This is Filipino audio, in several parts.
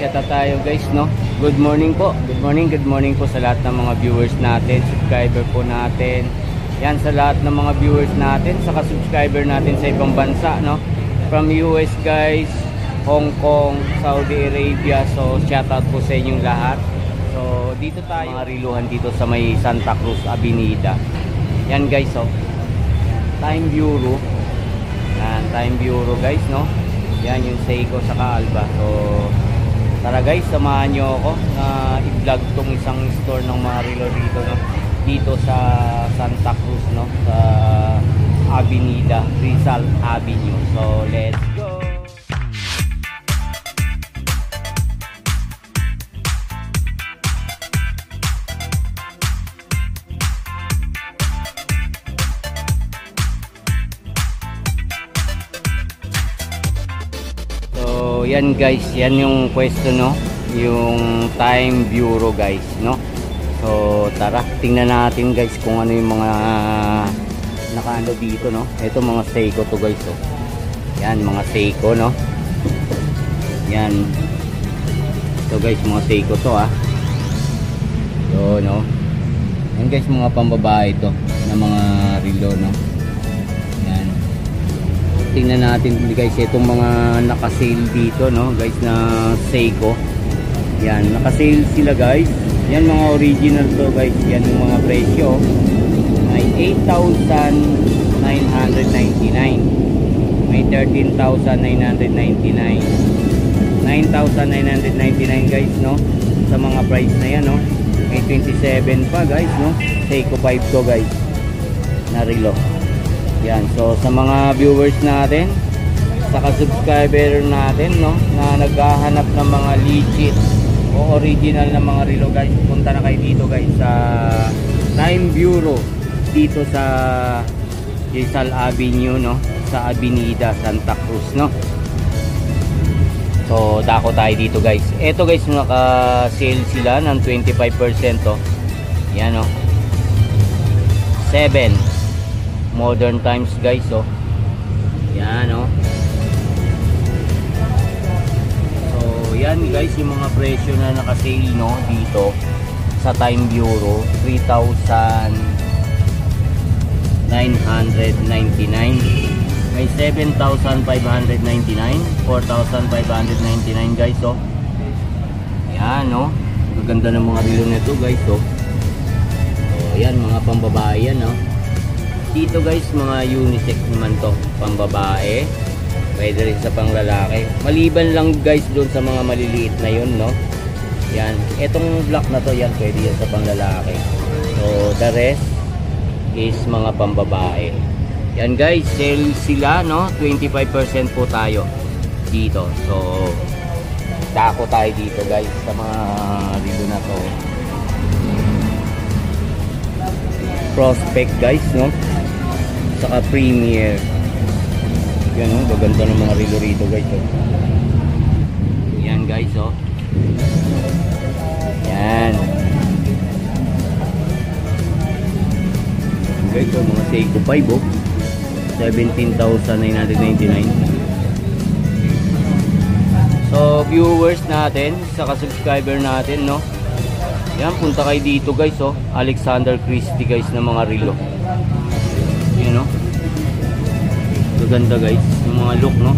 Kaya tayo guys, no? Good morning po. Good morning po sa lahat ng mga viewers natin, subscriber po natin. Yan sa lahat ng mga viewers natin, saka subscriber natin sa ibang bansa, no? From US guys, Hong Kong, Saudi Arabia. So shout out po sa inyong lahat. So dito tayo, mga riluhan dito sa may Santa Cruz Avenida. Yan guys, oh. Time Bureau. Yan, Time Bureau guys, no? Yan yung Seiko saka Alba. So tara guys, samahan nyo ako na i-vlog tong isang store ng mga relo dito, no? Dito sa Santa Cruz, no? Sa Avenida, Rizal Avenue. So let's go! So yan guys, yan yung pwesto, no? Yung Time Bureau guys, no? So tara, tingnan natin guys kung ano yung mga nakaano dito, no? Ito mga Seiko to guys, oh. Yan mga Seiko, no? Yan. Ito guys, mga Seiko to, ah. So, no? Yan guys, mga pambabae to na mga relo, no? Yan. Tingnan natin guys itong mga naka-sale dito, no? Guys, na Seiko. Yan, naka-sale sila guys. Yan mga original to guys. Yan yung mga presyo ay 8,999, may 13,999, 9,999 guys, no? Sa mga price na yan, no? May 27 pa guys, no? Seiko 5 to guys na relo. Yan, so sa mga viewers natin, saka subscriber natin, no, na naghahanap ng mga legit o original na mga relo guys, punta na kayo dito guys sa Time Bureau dito sa Rizal Avenue, no, sa Avenida Santa Cruz, no. So dako tayo dito guys. Ito guys, naka-sale sila ng 25%, oh. Yan, oh. 7 modern times guys, oh. Yan, oh. So yan guys yung mga presyo na naka-sale, no, dito sa Time Bureau. 3,999, may 7,599, 4,599 guys, oh. Yan, no. Gaganda ng mga relo nito guys, oh. So yan, mga pambabae yan, no. Dito guys, mga unisex naman to, pambabae, pwede rin sa panglalaki, maliban lang guys doon sa mga maliliit na yun, no. Yan, etong black na to, yan pwede yan sa panglalaki. So the rest is mga pambabae. Yan guys, sale sila, no, 25% po tayo dito. So dako tayo dito guys sa mga relo na to. Prospect guys, no, saka Premier. Yan, oh, gaganda ng mga relo rito guys, oh. Yan guys, oh. Yan guys, oh, mga Seiko 5, oh. 17,999. So viewers natin, saka subscriber natin, no, yan, punta kayo dito guys, oh. Alexander Christie guys na mga relo. Yan, no, gaganda guys yung mga look, no.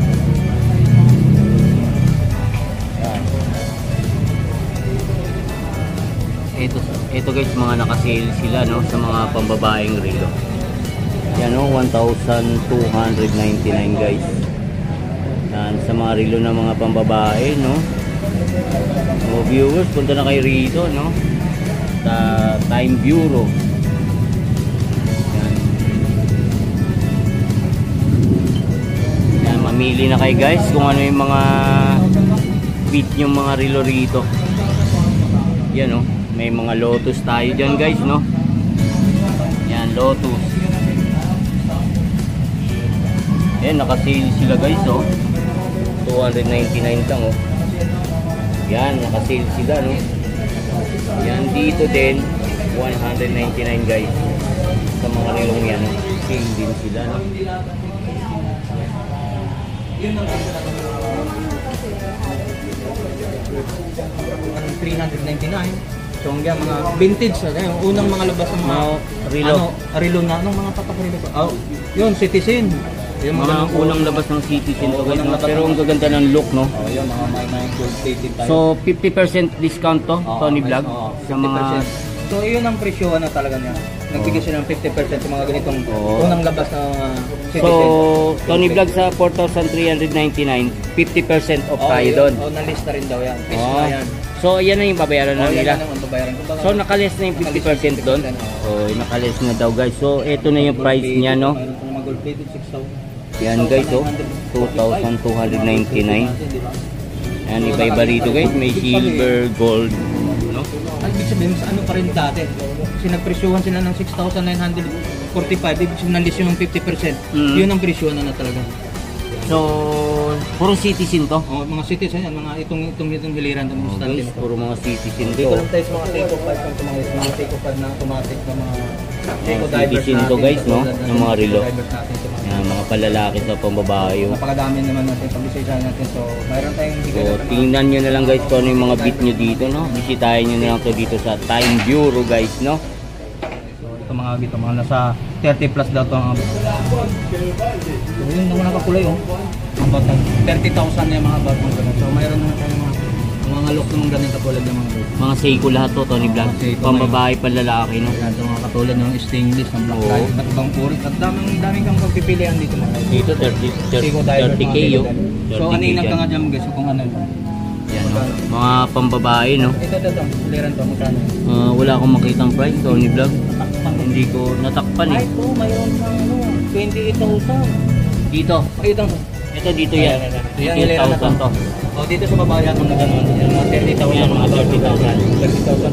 Ito guys, mga naka-sale sila, no, sa mga pambabaeng relo. Yan, no, 1,299 guys. Yan, sa mga relo na mga pambabae, no. So viewers, punta na kayo rito, no, sa Time Bureau. Yan. Yan, mamili na kayo guys kung ano yung mga fit yung mga relo rito. Yan, no, may mga Lotus tayo dyan guys, no. Yan, Lotus. Yan, naka-sale sila guys, oh. 299 lang, oh. Yan, naka-sale sila, no. Yan, dito din 199 guys sa mga relong yan, no? Sale din sila, no. Yun ang anong 399. So hanggang mga vintage, yung unang mga labas ng mga Relo. Relo na, anong mga tatak Relo pa? Oh, yun, Citizen. Yung Mga unang labas ng Citizen to guys, no? Pero ang gaganda ng look, no? Oh, yun, mga gold plated tayo. So 50% discount to, Tony Vlog, sa mga... So yun ang presyo na talaga niya. Nagbigay siya ng 50% sa mga ganitong unang labas ng Citizen. So Tony Vlog sa 4,399, 50% off tayo doon. Oh, na-list na rin daw yan. Piso na yan. So yan na yung babayaran na nila. Babayaran ko. So nakaless na yung 50% doon. Oh, nakaless na daw guys. So ito na yung price niya, no? Mayroon pa mga gold plated 6,000. Yan guys, oh. 2,299. Yan, iba-iba rito guys. May silver, gold, no? Ang ibig sabihin, sa ano pa rin dati? Kasi nagpresyuhan sila ng 6,945. Ibig sabihin, nalis yung 50%. Yun ang presyuhan na talaga. So, puro Citizen to. Oh, mga Citizen yan, mga itong hiliran ng Oh, guys, puro mga Citizen dito to. lang tayo sa mga Seiko 5 kung tumawis, mga Seiko 5 na automatic na mga Seiko divers Citizen to guys, no? Yung mga relo. divers natin sa mga Yan, mga palalaki sa pambabae. napakadami naman natin pag-isa natin. So, mayroon tayong So, tingnan nyo na lang guys kung ano yung mga bit nyo dito, no? Bisitahin nyo na lang to dito sa Time Bureau guys, no? So, ito mga dito, mga nasa 30 plus daw to ang so, yun naman nakakulay, oh. About 30,000 yung mga bag mga ganun. So, mayroon naman tayong mga look naman ganun katulad ng mga bag. Mga Seiko lahat to, Tony Vlog. Mga Seiko, Pambabae, panlalaki, no? Yan, ito mga katulad ng stainless, ng black Oo. light, at ibang puri. At daming kang pagpipilian dito mga guys. Dito, Seiko divers, 30K, mga oh. ganun. So, 30K aninag ka yan. nga dyan guys, kung ano. Yan, no? Mga pambabae, no? Ito, liran to, magkano. Wala akong makitang price, Tony Vlog. Natakpan. Hindi ko natakpan eh. Ay, ito, mayroon pang 28,000. Dito. Ay, Ito dito yan. Yan, hilera na 18,000 to. Oh, dito sa babae yan, mga ganun. Yan, mga 30,000. Yan, mga 30,000.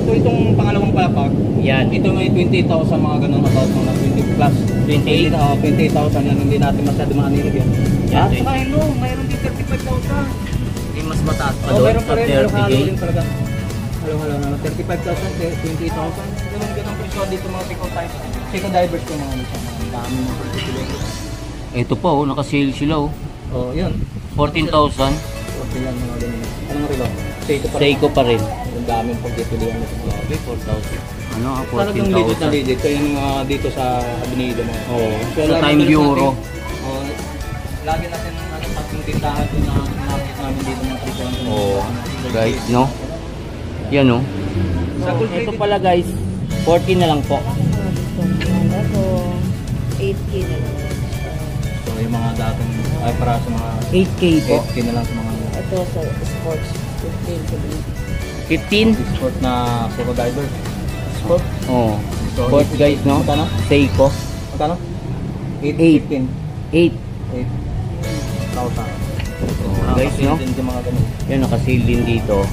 So, itong pangalawang palapag, Yan. ito may 20,000 mga ganun, about mga 20 plus. 28? 28,000 yan, hindi natin masyado maanilig yan. Yan, At saka hello, mayroon din 35,000. Eh, mas mataas pa Oh, doon mayroon sa pa rin, 30K. halo din talaga. Halo na, 35,000, 28,000. Ganun presyo dito mga Seiko divers ko mga nito. Ang dami mga pagpipili. Ito pa oh, naka-sale sila oh. Oh, yun. 14,000. Okay lang mga ganun. Anong relo? Seiko pa rin. Seiko pa rin. Ang daming pagpipilian nito. Okay, 4,000. Ano, Talagang legit na 14,000. legit. Kaya yung dito sa Avenida mo. Oo. So, Sa lagi Time natin- Bureau. Oo. Lagi natin pag yung tindahan doon na nakakit namin dito mga presyon. Oh, guys, no? Yan oh. Sa gold Ito plated- pala guys, 14 na lang po. Ako, 8K na lang. So yung mga dating ay para sa mga 8K po. 8K na lang sa mga Ito sa sports, 15 to be. 15? sport na Seiko diver. Sport? Oh. So, Sport guys, no? Magkano? Seiko. Magkano? 8. 15. 8. 8,000. Oh, guys, no? Din yung mga ganun. Yan, naka-sale din dito.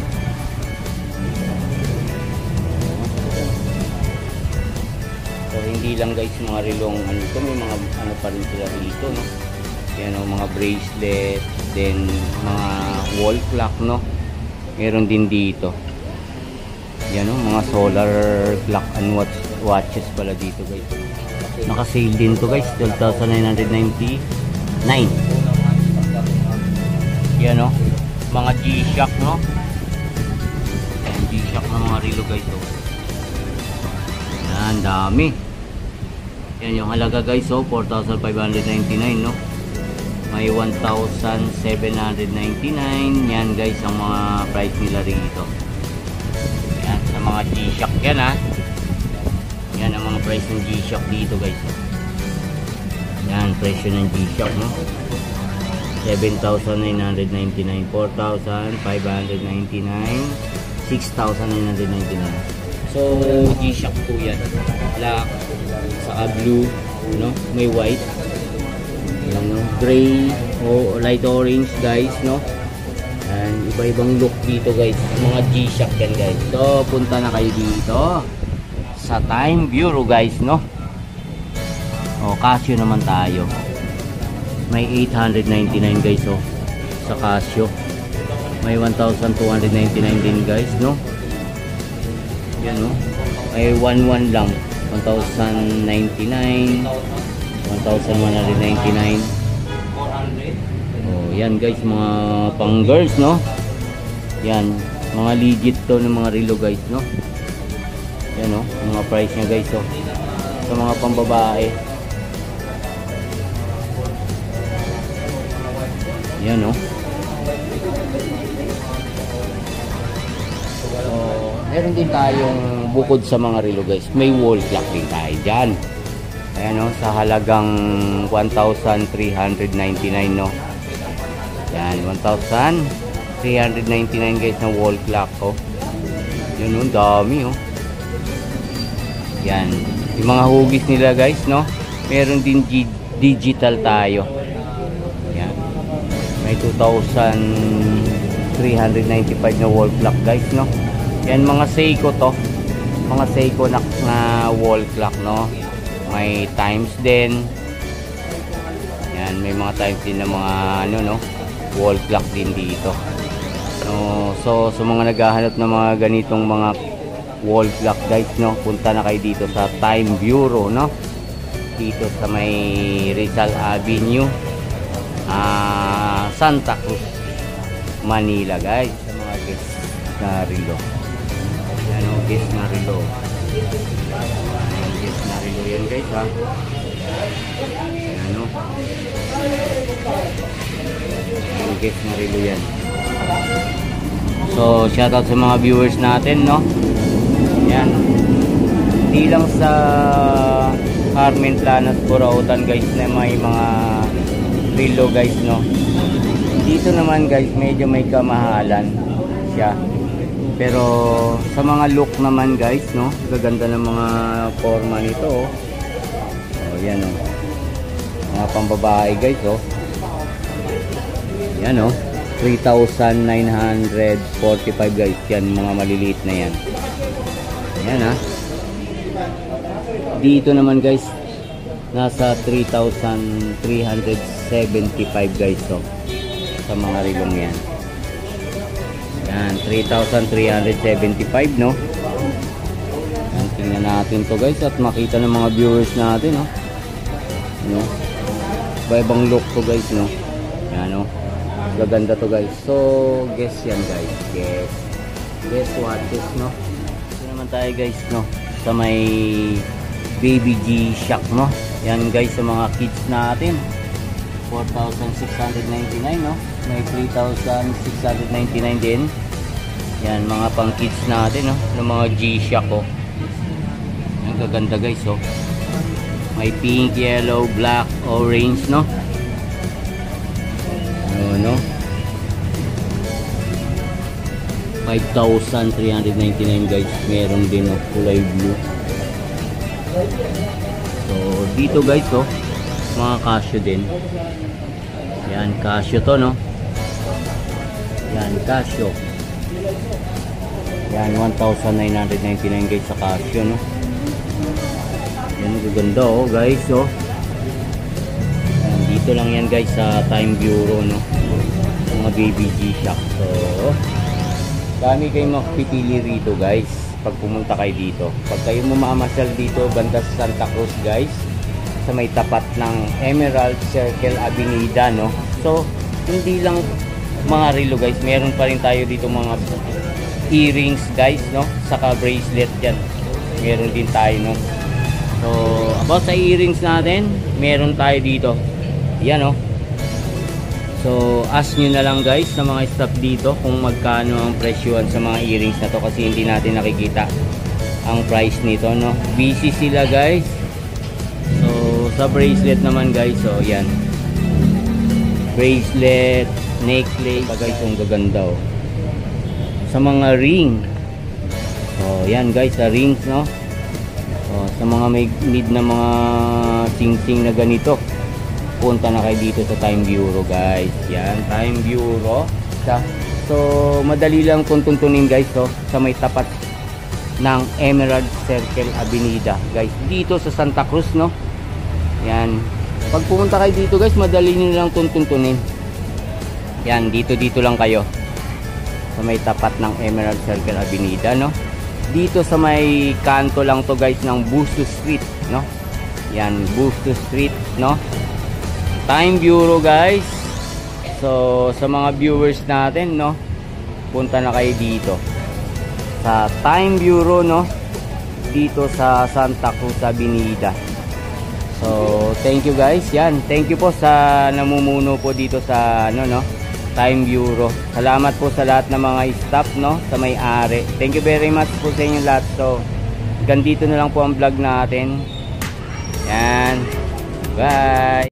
So, hindi lang guys mga relong ano ito, may mga ano pa rin sila dito, no? Yan o, mga bracelet, then mga wall clock, no? Meron din dito. Yan o, mga solar clock and watches pala dito guys. Naka-sale din to guys, 12,999. Yan o, mga G-Shock, no? Yan, G-Shock na mga relo guys, oh. Yan, dami. Yan yung halaga guys, oh, 4,599, no? May 1,799. Yan guys ang mga price nila rito. Yan, sa mga G-Shock yan, ha. Yan ang mga price ng G-Shock dito guys, oh. Yan, presyo ng G-Shock, no? 7,999, 4,599, 6,999. So, G-Shock po yan. Black, saka blue, no? May white. Yan, no? Gray, o light orange, guys, no? And iba-ibang look dito, guys. Mga G-Shock yan, guys. So, punta na kayo dito sa Time Bureau, guys, no? O, Casio naman tayo. May 899 guys, oh, sa Casio. May 1,299 din guys, no? Yan, no? May 11 lang, 1,099, 1,199. Oh, yan guys, mga pang girls, no? Yan, Mga legit to ng mga relo guys, no? Yan oh, mga price niya guys oh. Sa mga pambabae. Yan oh. So, meron din tayong bukod sa mga relo guys, may wall clock din tayo dyan. Ayan oh, sa halagang 1,399 no. Yan, 1,399 guys na wall clock oh. Yun oh, dami oh. Yan, yung mga hugis nila guys no. Meron din digital tayo. Yan, may 2,395 na wall clock guys no. Yan, mga Seiko to, mga Seiko na wall clock no. May times din. Yan, may mga times din na mga ano no, wall clock din dito no. So sa mga naghahanap ng mga ganitong mga wall clock guys no, punta na kayo dito sa Time Bureau no, dito sa may Rizal Avenue, Santa Cruz, Manila guys. Sa mga guest na relo, yan o, guest na relo, guest na relo yan guys ha. Yan o, guest na relo yan. So shoutout sa mga viewers natin no. Yan, di lang sa Carmen Planas, Burautan guys na may mga relo guys no. Dito naman guys medyo may kamahalan siya, pero sa mga look naman guys no, gaganda ng mga forma nito oh. Oh yan oh, mga pambabae guys oh. Yan oh, 3,945 guys yan, mga maliliit na yan. Yan ha. Dito naman guys nasa 3,375 guys so, sa mga rilong yan. Yan, 3,375 no. Yan, tingnan natin to guys at makita ng mga viewers natin no. No, iba-ibang look to guys no. Yan no, gaganda to guys. So guess yan guys, guess what is no. Tayo guys no, sa may Baby G-Shock no. Yan guys sa mga kids natin, 4,699 no, may 3,699 din. Yan, mga pang kids natin no, ng mga G-Shock oh. Ang gaganda guys oh, may pink, yellow, black, orange no. No 5,399 guys. Meron din oh, kulay blue. So dito guys oh, mga Casio din. Yan, Casio to no. Yan, Casio. Yan, 1,999 guys sa Casio no. Yan, gaganda oh guys oh. Yan, dito lang yan guys sa Time Bureau no, mga Baby G-Shock. So dami kayong makpipili rito guys pag pumunta kayo dito. Pag kayo mamamasyal dito banda sa Santa Cruz guys, sa may tapat ng Emerald Circle Avenida no. So hindi lang mga relo guys, meron pa rin tayo dito mga earrings guys no, saka bracelet dyan meron din tayo no. So about sa earrings natin, meron tayo dito yan no. So ask nyo na lang guys sa mga staff dito kung magkano ang presyoan sa mga earrings na to, kasi hindi natin nakikita ang price nito no. Busy sila guys. So sa bracelet naman guys, so yan, bracelet, necklace guys, ang gaganda oh. Sa mga ring, so yan guys, sa rings no. So sa mga may need na mga sing-sing na ganito, punta na kayo dito sa Time Bureau guys. Yan, Time Bureau. So madali lang kung tuntunin guys so, sa may tapat ng Emerald Circle Avenida guys, dito sa Santa Cruz no. Yan, pag pumunta kayo dito guys, madali nyo lang tuntunin. Yan, dito lang kayo sa may tapat ng Emerald Circle Avenida no. Dito sa may kanto lang to guys ng Busto Street no. Yan, Busto Street no, Time Bureau guys. So sa mga viewers natin no, punta na kayo dito sa Time Bureau, no, dito sa Santa Cruz Avenida. So thank you guys, yan, thank you po sa namumuno po dito sa ano, no, Time Bureau. Salamat po sa lahat ng mga staff, no, sa may-ari. Thank you very much po sa inyo lahat. So ganito na lang po ang vlog natin. Yan, bye.